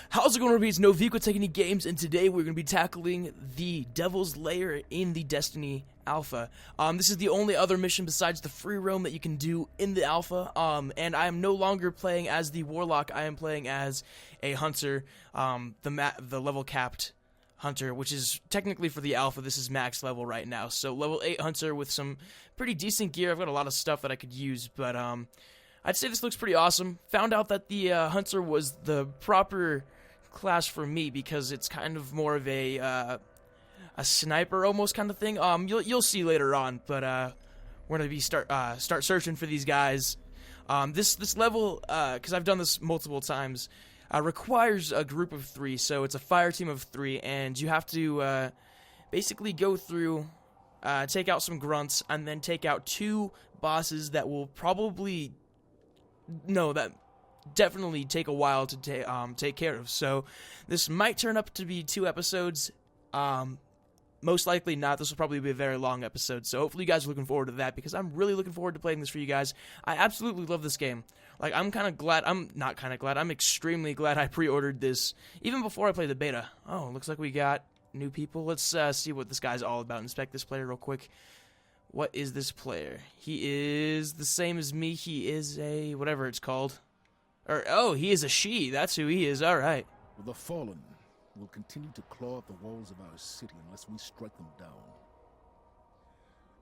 How's it going, everybody? It's Novik with Taking Games, and today we're going to be tackling the Devil's Lair in the Destiny Alpha. This is the only other mission besides the free roam that you can do in the Alpha, and I am no longer playing as the Warlock. I am playing as a Hunter, the level-capped Hunter, which is technically for the Alpha. This is max level right now, so level 8 Hunter with some pretty decent gear. I've got a lot of stuff that I could use, but I'd say this looks pretty awesome. Found out that the Hunter was the proper class for me because it's kind of more of a sniper almost kind of thing. You'll see later on, but we're gonna be start searching for these guys. This level, because I've done this multiple times, requires a group of 3. So it's a fire team of 3, and you have to basically go through, take out some grunts, and then take out 2 bosses that will probably definitely take a while to take care of. So this might turn up to be 2 episodes. Most likely not. This will probably be a very long episode. So hopefully you guys are looking forward to that, because I'm really looking forward to playing this for you guys. I absolutely love this game. Like, I'm extremely glad I pre-ordered this even before I played the beta. Oh, looks like we got new people. Let's see what this guy's all about. Inspect this player real quick. What is this player? He is the same as me. He is a whatever it's called. He is a she. That's who he is. All right. The Fallen will continue to claw at the walls of our city unless we strike them down.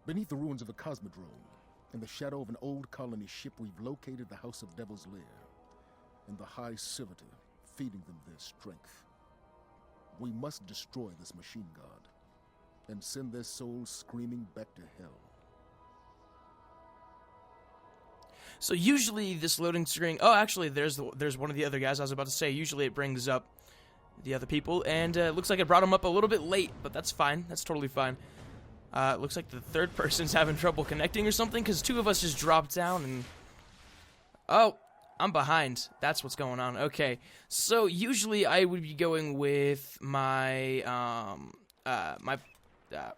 Beneath the ruins of the Cosmodrome, in the shadow of an old colony ship, we've located the House of Devil's Lair and the High Servitor, feeding them their strength. We must destroy this machine god and send their souls screaming back to hell. So usually this loading screen... Oh, actually, there's one of the other guys I was about to say. Usually it brings up the other people, and it looks like it brought them up a little bit late, but that's fine. That's totally fine. It looks like the third person's having trouble connecting or something, because 2 of us just dropped down, and... Oh, I'm behind. That's what's going on. Okay, so usually I would be going with my,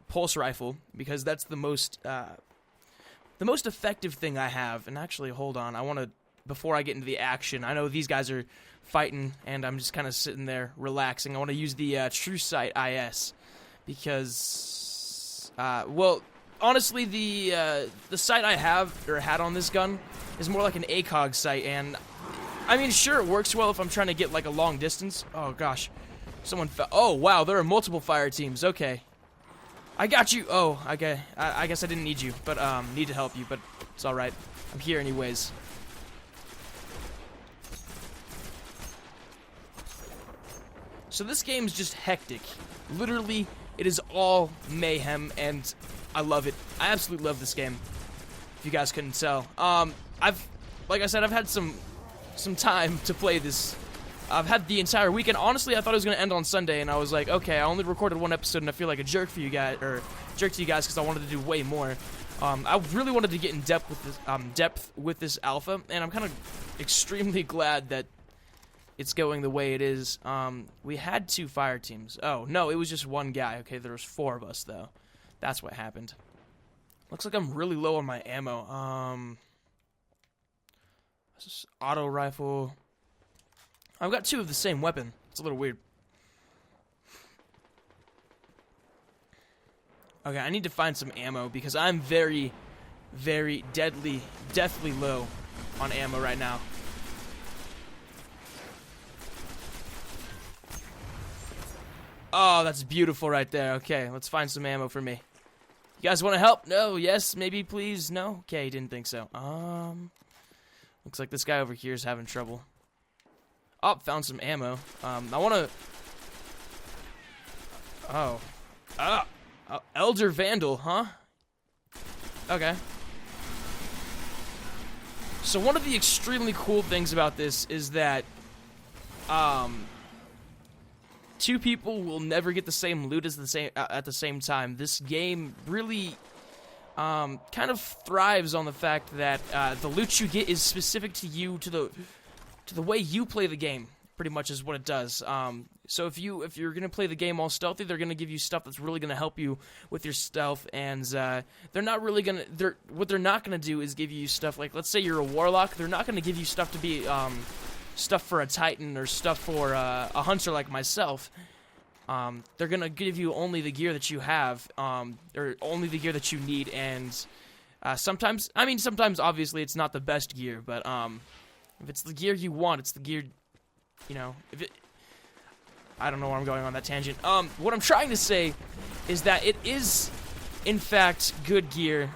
pulse rifle, because that's the most effective thing I have. And actually, hold on, I want to, before I get into the action, I know these guys are fighting, and I'm just kind of sitting there relaxing. I want to use the True Sight IS, because, well, honestly, the sight I have, or had on this gun, is more like an ACOG sight, and, I mean, sure, it works well if I'm trying to get, like, a long distance. Oh, gosh. Someone fell. Oh, wow, there are multiple fire teams. Okay. I got you. Oh, okay. I guess I didn't need you, but need to help you, but it's all right. I'm here anyways. So this game is just hectic. Literally, it is all mayhem, and I love it. I absolutely love this game. If you guys couldn't tell, like I said, I've had some time to play this. I've had the entire weekend. Honestly, I thought it was going to end on Sunday, and I was like, okay, I only recorded 1 episode, and I feel like a jerk for you guys, or jerk to you guys, because I wanted to do way more. I really wanted to get in depth with this alpha, and I'm kind of extremely glad that it's going the way it is. We had 2 fire teams. Oh, no, it was just 1 guy. Okay, there was 4 of us, though. That's what happened. Looks like I'm really low on my ammo. This is auto rifle. I've got 2 of the same weapon. It's a little weird. Okay, I need to find some ammo because I'm very, very deathly low on ammo right now. Oh, that's beautiful right there. Okay, let's find some ammo for me. You guys want to help? No? Yes? Maybe? Please? No? Okay, didn't think so. Looks like this guy over here is having trouble. Oh, found some ammo. I want to... Oh. Elder Vandal, huh? Okay. So one of the extremely cool things about this is that, 2 people will never get the same loot as at the same time. This game really, kind of thrives on the fact that, the loot you get is specific to you, to the way you play the game, pretty much is what it does. So if you're gonna play the game all stealthy, they're gonna give you stuff that's really gonna help you with your stealth, and what they're not gonna do is give you stuff like, let's say you're a warlock, they're not gonna give you stuff to be stuff for a Titan or stuff for a hunter like myself, they're gonna give you only the gear that you have, or only the gear that you need, and sometimes obviously it's not the best gear, but if it's the gear you want, it's the gear, you know, I don't know where I'm going on that tangent. What I'm trying to say is that it is, in fact, good gear,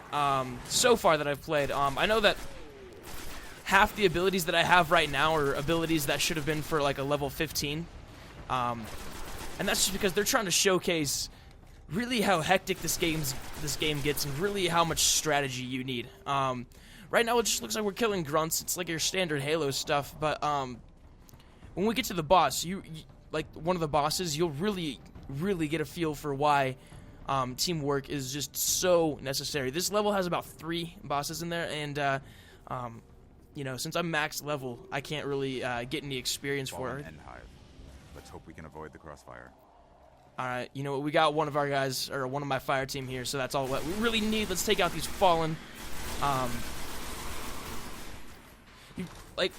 so far that I've played. I know that half the abilities that I have right now are abilities that should have been for, like, a level 15. And that's just because they're trying to showcase really how hectic this game gets and really how much strategy you need. Right now it just looks like we're killing grunts. It's like your standard Halo stuff, but when we get to the boss, you like one of the bosses, you'll really get a feel for why teamwork is just so necessary. This level has about 3 bosses in there, and you know, since I'm max level, I can't really get any experience for it. Let's hope we can avoid the crossfire. Alright, you know what, we got one of our guys, or one of my fire team here, so that's all what we really need. Let's take out these fallen.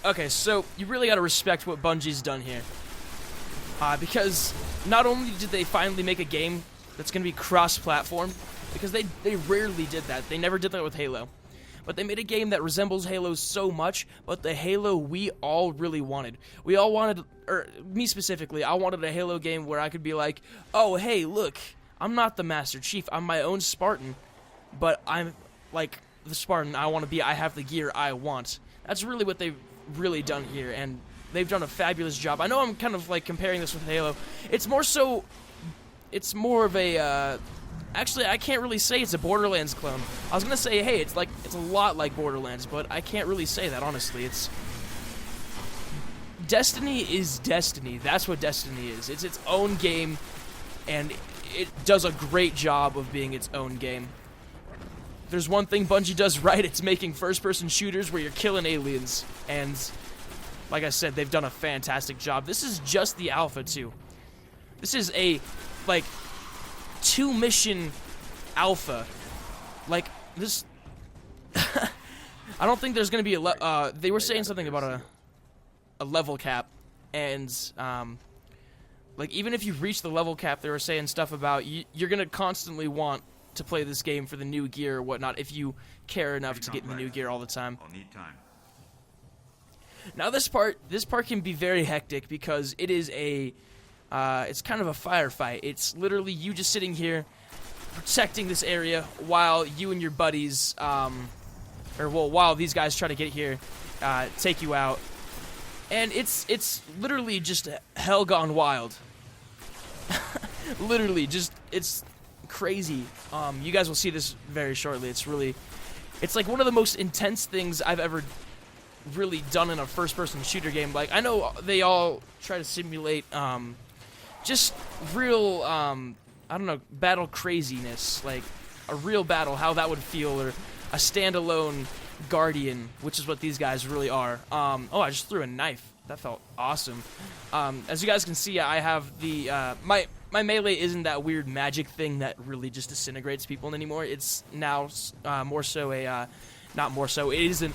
Okay, so you really gotta respect what Bungie's done here. Because not only did they finally make a game that's gonna be cross-platform, because they rarely did that. They never did that with Halo. But they made a game that resembles Halo so much, but the Halo we all really wanted. We all wanted, or me specifically, I wanted a Halo game where I could be like, oh, hey, look, I'm not the Master Chief, I'm my own Spartan, but I'm like the Spartan I want to be, I have the gear I want. That's really what they've really done here, and they've done a fabulous job. I know I'm kind of like comparing this with Halo. It's more of a, actually, I can't really say it's a Borderlands clone. I was gonna say, hey, it's a lot like Borderlands, but I can't really say that, honestly. Destiny is Destiny. That's what Destiny is. It's its own game, and it does a great job of being its own game. If there's one thing Bungie does right, it's making first-person shooters where you're killing aliens, and like I said, they've done a fantastic job. This is just the alpha, too. This is a, like, 2-mission alpha. Like, this... I don't think there's going to be a... they were saying something about a level cap, and, like, even if you reach the level cap, they were saying stuff about you're going to constantly want to play this game for the new gear or whatnot if you care enough to get the new gear all the time. I'll need time. Now, this part can be very hectic because it is a... it's kind of a firefight. It's literally you just sitting here protecting this area while you and your buddies, while these guys try to get here, take you out. And it's literally just hell gone wild. Literally, it's crazy. You guys will see this very shortly. It's like one of the most intense things I've ever really done in a first-person shooter game. Like, I know they all try to simulate, just real, I don't know, battle craziness, like a real battle, how that would feel, or a standalone Guardian, which is what these guys really are. Oh, I just threw a knife. That felt awesome. As you guys can see, I have the, my melee isn't that weird magic thing that really just disintegrates people anymore. It's now, more so a, not more so, it is a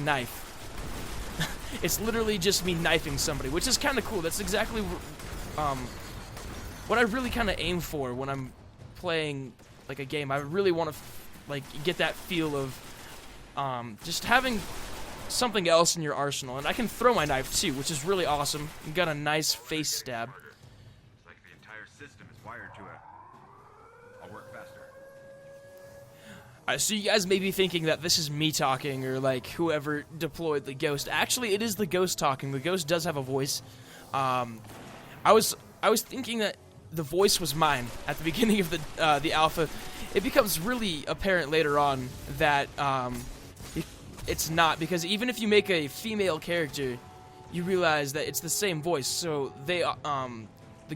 knife. It's literally just me knifing somebody, which is kind of cool. That's exactly what I really kind of aim for when I'm playing like a game. I really want to like get that feel of just having something else in your arsenal, and I can throw my knife too, which is really awesome. You got a nice face stab. It's like the entire system is wired to I'll work faster. So you guys may be thinking that this is me talking, or like whoever deployed the Ghost. Actually, it is the Ghost talking. The Ghost does have a voice. I was thinking that the voice was mine at the beginning of the alpha. It becomes really apparent later on that it's not, because even if you make a female character, you realize that it's the same voice. So the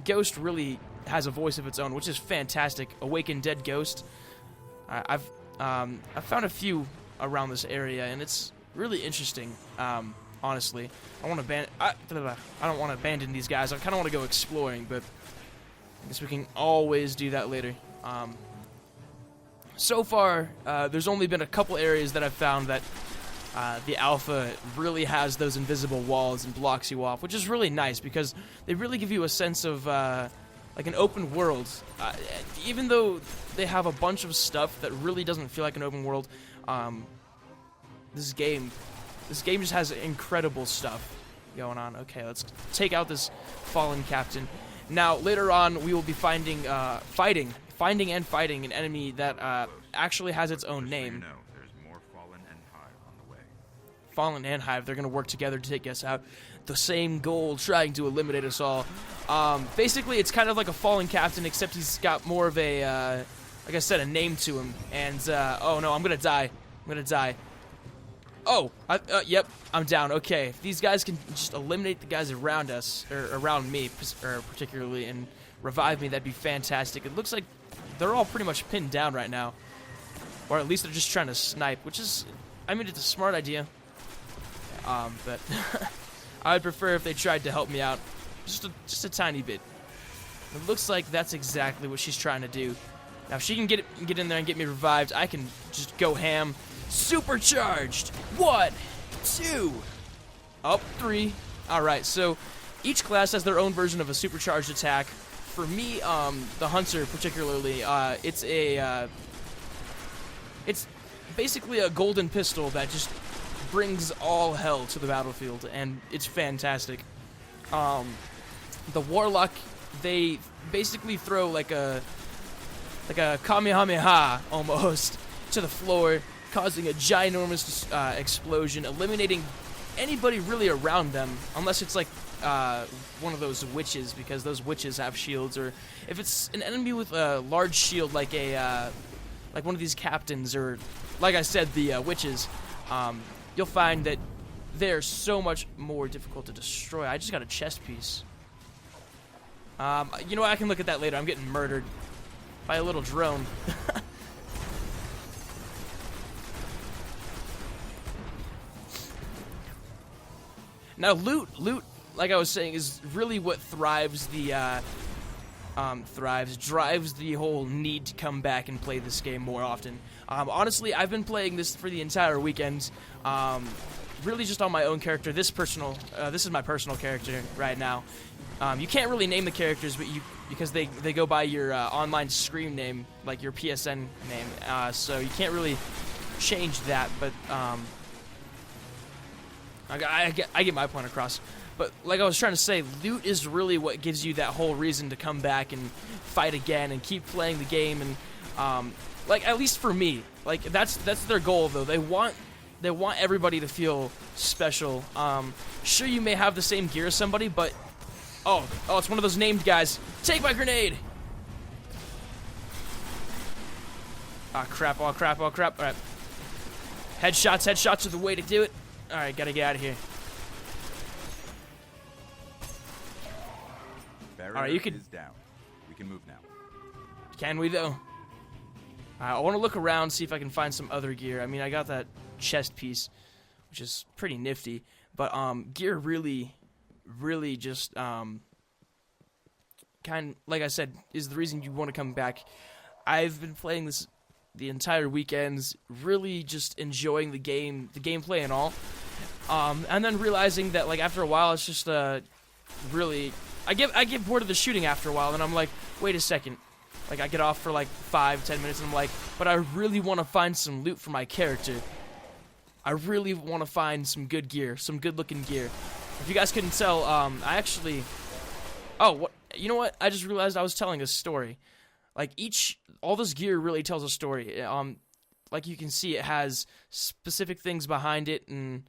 Ghost really has a voice of its own, which is fantastic. Awakened Dead Ghost. I've found a few around this area, and it's really interesting. Honestly, I don't want to abandon these guys. I kind of want to go exploring, but I guess we can always do that later. So far, there's only been a couple areas that I've found that the alpha really has those invisible walls and blocks you off, which is really nice because they really give you a sense of like an open world. Even though they have a bunch of stuff that really doesn't feel like an open world, this game just has incredible stuff going on. Okay, let's take out this fallen captain. Now later on we will be finding an enemy that actually has its own name. So there's more Fallen and Hive on the way. Fallen and Hive, they're going to work together to take us out. The same goal, trying to eliminate us all. Basically, it's kind of like a fallen captain, except he's got more of a, like I said, a name to him. And, oh no, I'm going to die. I'm going to die. Oh, yep, I'm down. Okay, if these guys can just eliminate the guys around us, or around me, particularly, and revive me, that'd be fantastic. It looks like they're all pretty much pinned down right now. Or at least they're just trying to snipe, which is, I mean, it's a smart idea. But I'd prefer if they tried to help me out just a tiny bit. It looks like that's exactly what she's trying to do. Now, if she can get in there and get me revived, I can just go ham. Supercharged! 1, 2, up 3. Alright, so each class has their own version of a supercharged attack. For me, the Hunter particularly, it's basically a golden pistol that just brings all hell to the battlefield, and it's fantastic. The Warlock, they basically throw like a Kamehameha almost to the floor, causing a ginormous explosion, eliminating anybody really around them, unless it's like one of those witches, because those witches have shields, or if it's an enemy with a large shield, like like one of these captains, or like I said, the witches, you'll find that they're so much more difficult to destroy. I just got a chest piece. You know what? I can look at that later. I'm getting murdered by a little drone. Now, loot, like I was saying, is really what drives the whole need to come back and play this game more often. Honestly, I've been playing this for the entire weekend, really just on my own character. This is my personal character right now. You can't really name the characters, but because they go by your online screen name, like your PSN name, so you can't really change that. But I get my point across. But like I was trying to say, loot is really what gives you that whole reason to come back and fight again and keep playing the game. And like, at least for me, like that's their goal though. They want everybody to feel special. Sure, you may have the same gear as somebody, but oh, it's one of those named guys. Take my grenade. Ah, crap! Oh crap! Oh crap! All right, headshots are the way to do it. All right, gotta get out of here. Barrier Alright, you can... is down. We can move now. Can we, though? I want to look around, see if I can find some other gear. I mean, I got that chest piece, which is pretty nifty. But, gear really just, like I said, is the reason you want to come back. I've been playing this the entire weekends, really just enjoying the gameplay and all. And then realizing that, like, after a while, it's just, really... I get bored of the shooting after a while, and I'm like, wait a second. Like, I get off for like 5-10 minutes, and I'm like, but I really want to find some loot for my character. I really want to find some good gear, some good-looking gear. If you guys couldn't tell, I actually... Oh, what? You know what? I just realized I was telling a story. Like, all this gear really tells a story. Like you can see, it has specific things behind it, and,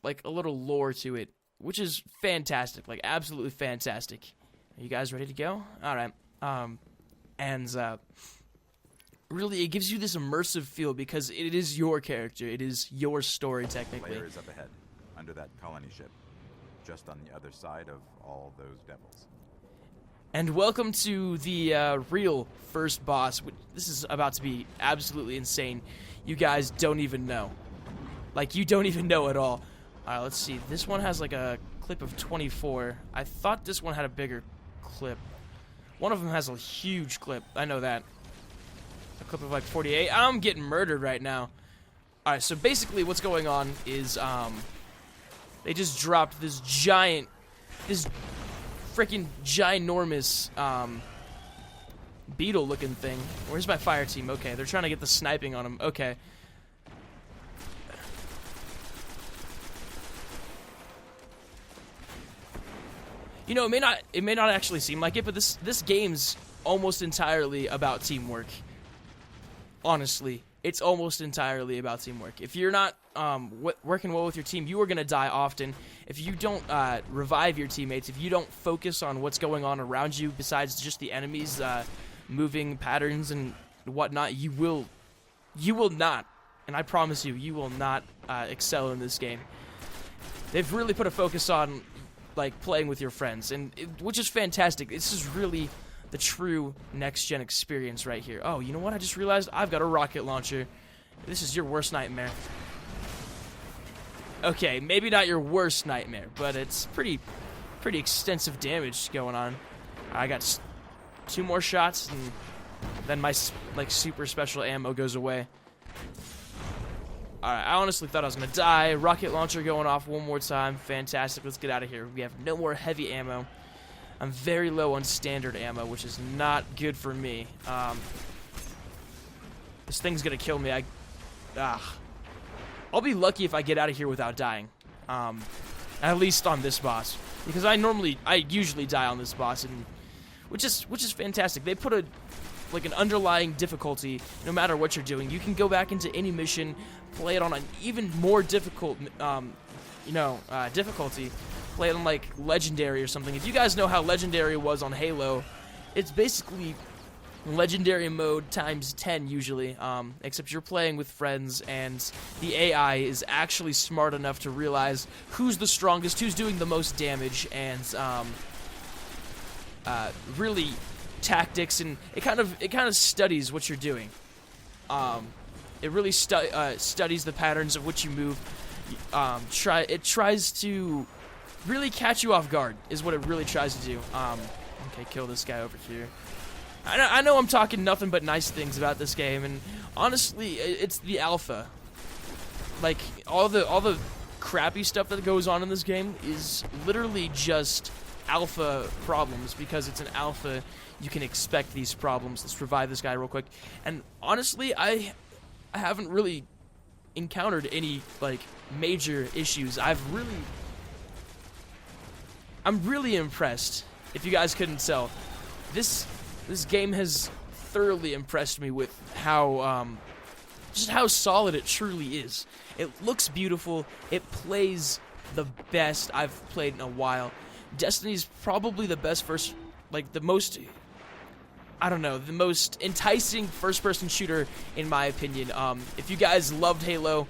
like, a little lore to it. Which is fantastic, like absolutely fantastic. Are you guys ready to go? All right. Really, it gives you this immersive feel because it is your character. It is your story, technically. Lair is up ahead, under that colony ship, just on the other side of all those devils. And welcome to the real first boss. This is about to be absolutely insane. You guys don't even know. Like, you don't even know at all. Alright, let's see. This one has like a clip of 24. I thought this one had a bigger clip. One of them has a huge clip. I know that. A clip of like 48. I'm getting murdered right now. Alright, so basically what's going on is, they just dropped this freaking ginormous, beetle-looking thing. Where's my fire team? Okay, they're trying to get the sniping on him. Okay. You know, it may not actually seem like it, but this game's almost entirely about teamwork. Honestly, it's almost entirely about teamwork. If you're not working well with your team, you are going to die often. If you don't revive your teammates, if you don't focus on what's going on around you besides just the enemies' moving patterns and whatnot, you will not, and I promise you, you will not excel in this game. They've really put a focus on like playing with your friends, and which is fantastic. This is really the true next-gen experience right here. Oh, you know what? I just realized I've got a rocket launcher. This is your worst nightmare. Okay, maybe not your worst nightmare, but it's pretty extensive damage going on. I got 2 more shots, and then my like super special ammo goes away. Alright, I honestly thought I was gonna die. Rocket launcher going off one more time. Fantastic. Let's get out of here. We have no more heavy ammo. I'm very low on standard ammo, which is not good for me. This thing's gonna kill me. I'll be lucky if I get out of here without dying. At least on this boss, because I usually die on this boss, and which is fantastic. They put like an underlying difficulty no matter what you're doing. You can go back into any mission, play it on an even more difficult, difficulty. Play it on like Legendary or something. If you guys know how Legendary was on Halo, it's basically Legendary mode times 10 usually, except you're playing with friends, and the AI is actually smart enough to realize who's the strongest, who's doing the most damage, and really tactics, and it kind of studies what you're doing. It really studies the patterns of which you move. It tries to really catch you off guard, is what it really tries to do. Okay, kill this guy over here. I know I'm talking nothing but nice things about this game, and honestly, it's the alpha. Like, all the crappy stuff that goes on in this game is literally just alpha problems. Because it's an alpha, you can expect these problems. Let's revive this guy real quick. And honestly, I haven't really encountered any like major issues. I'm really impressed. If you guys couldn't tell, this game has thoroughly impressed me with how just how solid it truly is. It looks beautiful. It plays the best I've played in a while. Destiny's probably the best the most enticing first-person shooter in my opinion. If you guys loved Halo,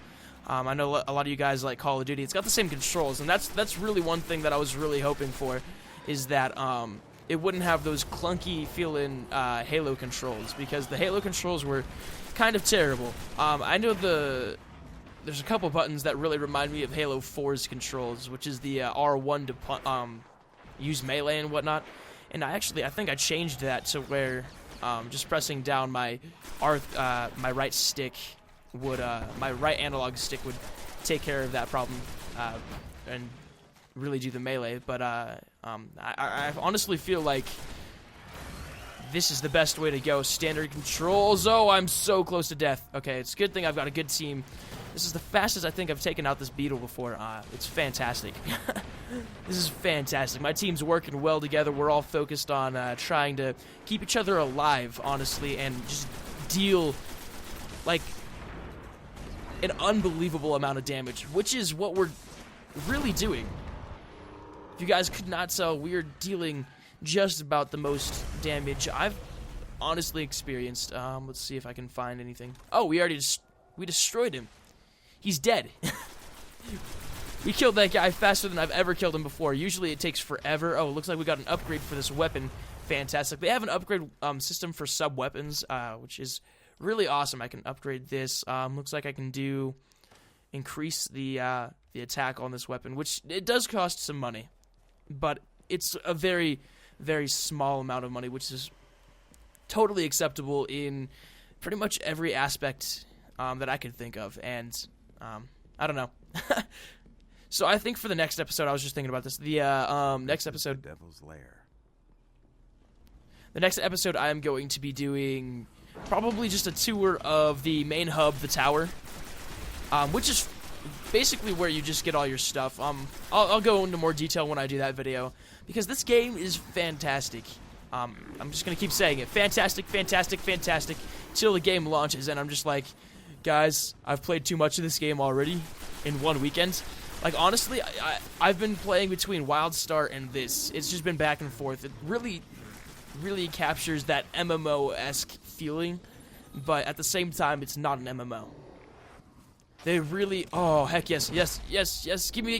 I know a lot of you guys like Call of Duty. It's got the same controls, and that's really one thing that I was really hoping for, is that it wouldn't have those clunky feeling Halo controls, because the Halo controls were kind of terrible. I know there's a couple buttons that really remind me of Halo 4's controls, which is the R1 to use melee and whatnot. And I think I changed that to where just pressing down my right stick would my right analog stick would take care of that problem and really do the melee. But I honestly feel like this is the best way to go. Standard controls. Oh, I'm so close to death. Okay, it's a good thing I've got a good team. This is the fastest I think I've taken out this beetle before. It's fantastic. This is fantastic. My team's working well together. We're all focused on trying to keep each other alive, honestly, and just deal like an unbelievable amount of damage, which is what we're really doing. If you guys could not tell, we're dealing just about the most damage I've honestly experienced. Let's see if I can find anything. Oh, we destroyed him. He's dead. We killed that guy faster than I've ever killed him before. Usually it takes forever. Oh, it looks like we got an upgrade for this weapon. Fantastic. They have an upgrade system for sub-weapons, which is really awesome. I can upgrade this. Looks like I can increase the attack on this weapon, which it does cost some money. But it's a very, very small amount of money, which is totally acceptable in pretty much every aspect that I could think of, and I don't know. So I think for the next episode, I was just thinking about this. The next episode, Devil's Lair. the next episode, I am going to be doing probably just a tour of the main hub, the tower, which is basically where you just get all your stuff. I'll go into more detail when I do that video, because this game is fantastic. I'm just gonna keep saying it, fantastic, fantastic, fantastic, till the game launches, and I'm just like, guys, I've played too much of this game already in one weekend. Like, honestly, I've been playing between WildStar and this. It's just been back and forth. It really captures that MMO-esque feeling, but at the same time, it's not an MMO. They really, oh, heck yes, give me.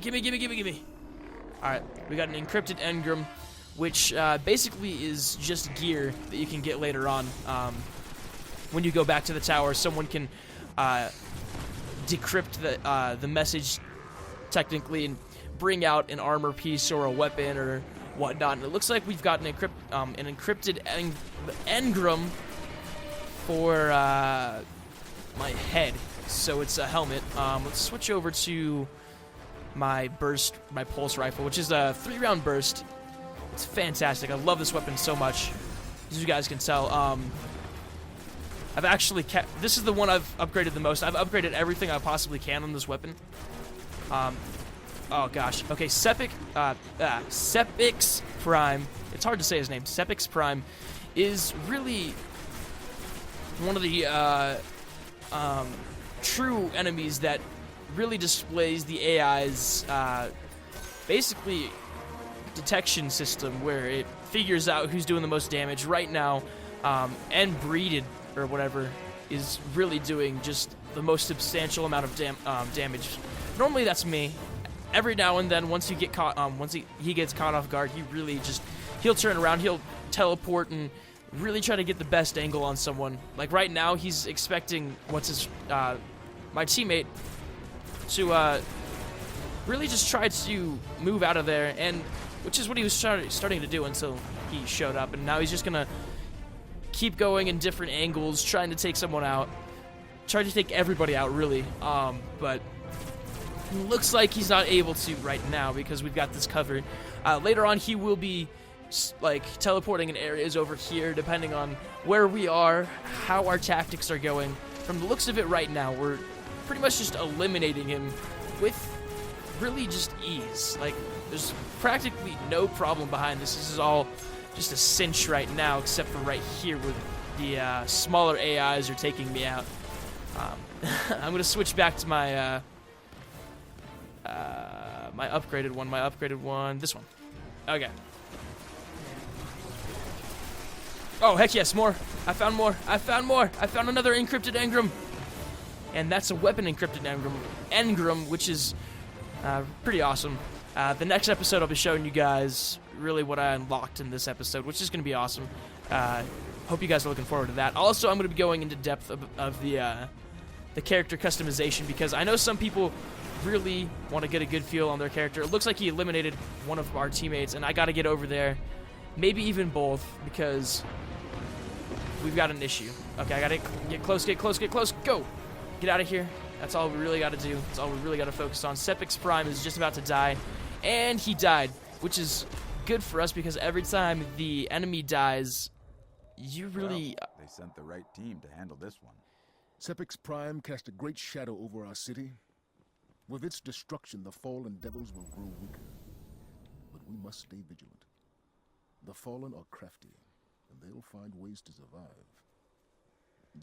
Alright, we got an encrypted engram, which basically is just gear that you can get later on. When you go back to the tower, someone can decrypt the message technically and bring out an armor piece or a weapon or whatnot. And it looks like we've got an encrypted engram for my head, so it's a helmet. Let's switch over to my pulse rifle, which is a 3-round burst. It's fantastic. I love this weapon so much, as you guys can tell. I've actually this is the one I've upgraded the most. I've upgraded everything I possibly can on this weapon. Oh gosh. Okay, Sepix Prime. It's hard to say his name. Sepix Prime is really one of the true enemies that really displays the AI's basically detection system, where it figures out who's doing the most damage right now. And Breeded or whatever is really doing just the most substantial amount of damage. Normally that's me. Every now and then, once you get caught, once he gets caught off guard, he'll turn around, he'll teleport and really try to get the best angle on someone. Like right now, he's expecting my teammate to really just try to move out of there, and which is what he was starting to do until he showed up, and now he's just gonna keep going in different angles, trying to take someone out, trying to take everybody out, really. But looks like he's not able to right now because we've got this covered. Later on, he will be like teleporting in areas over here, depending on where we are, how our tactics are going. From the looks of it right now, we're pretty much just eliminating him with really just ease. Like, there's practically no problem behind this. This is all just a cinch right now, except for right here where the smaller AIs are taking me out. I'm going to switch back to my my upgraded one, this one. Okay. Oh, heck yes, more. I found another encrypted engram. And that's a weapon encrypted engram, which is pretty awesome. The next episode, I'll be showing you guys really what I unlocked in this episode, which is going to be awesome. Hope you guys are looking forward to that. Also, I'm going to be going into depth of the character customization, because I know some people really want to get a good feel on their character. It looks like he eliminated one of our teammates, and I got to get over there. Maybe even both, because we've got an issue. Okay, I got to get close, go! Get out of here. That's all we really got to do. That's all we really got to focus on. Sepix Prime is just about to die, and he died, which is good for us, because every time the enemy dies, you really... Well, they sent the right team to handle this one. Sepix Prime cast a great shadow over our city. With its destruction, the fallen devils will grow weaker. But we must stay vigilant. The fallen are crafty, and they'll find ways to survive.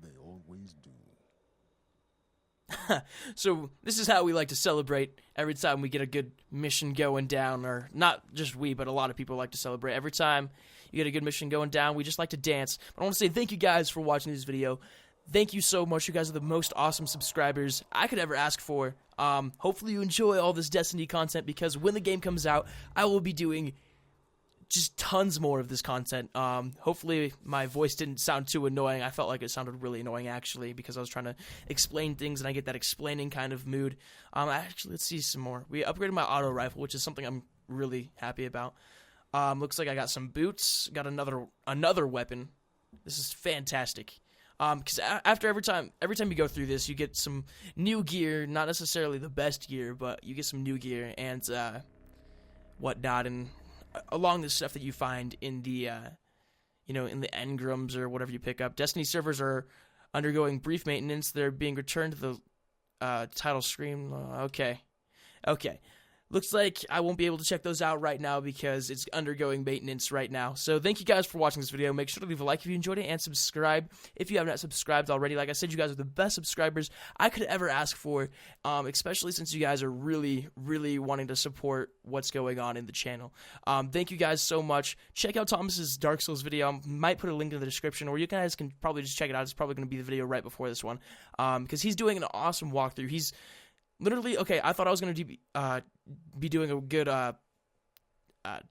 They always do. So this is how we like to celebrate every time we get a good mission going down, or not just we, but a lot of people like to celebrate. Every time you get a good mission going down, we just like to dance. But I want to say thank you guys for watching this video. Thank you so much. You guys are the most awesome subscribers I could ever ask for. Hopefully you enjoy all this Destiny content, because when the game comes out, I will be doing just tons more of this content. Hopefully my voice didn't sound too annoying. I felt like it sounded really annoying, actually, because I was trying to explain things, and I get that explaining kind of mood. Actually, let's see some more. We upgraded my auto rifle, which is something I'm really happy about. Looks like I got some boots, got another weapon. This is fantastic. Because after every time you go through this, you get some new gear, not necessarily the best gear, but you get some new gear and whatnot, and along the stuff that you find in the in the engrams or whatever you pick up. Destiny servers are undergoing brief maintenance. They're being returned to the title screen. Okay. Looks like I won't be able to check those out right now because it's undergoing maintenance right now. So thank you guys for watching this video. Make sure to leave a like if you enjoyed it and subscribe if you have not subscribed already. Like I said, you guys are the best subscribers I could ever ask for, especially since you guys are really, really wanting to support what's going on in the channel. Thank you guys so much. Check out Thomas's Dark Souls video. I might put a link in the description, or you guys can probably just check it out. It's probably going to be the video right before this one because he's doing an awesome walkthrough. He's literally, okay, I thought I was going to be doing a good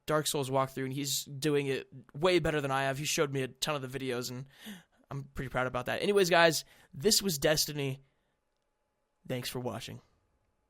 Dark Souls walkthrough, and he's doing it way better than I have. He showed me a ton of the videos, and I'm pretty proud about that. Anyways, guys, this was Destiny. Thanks for watching.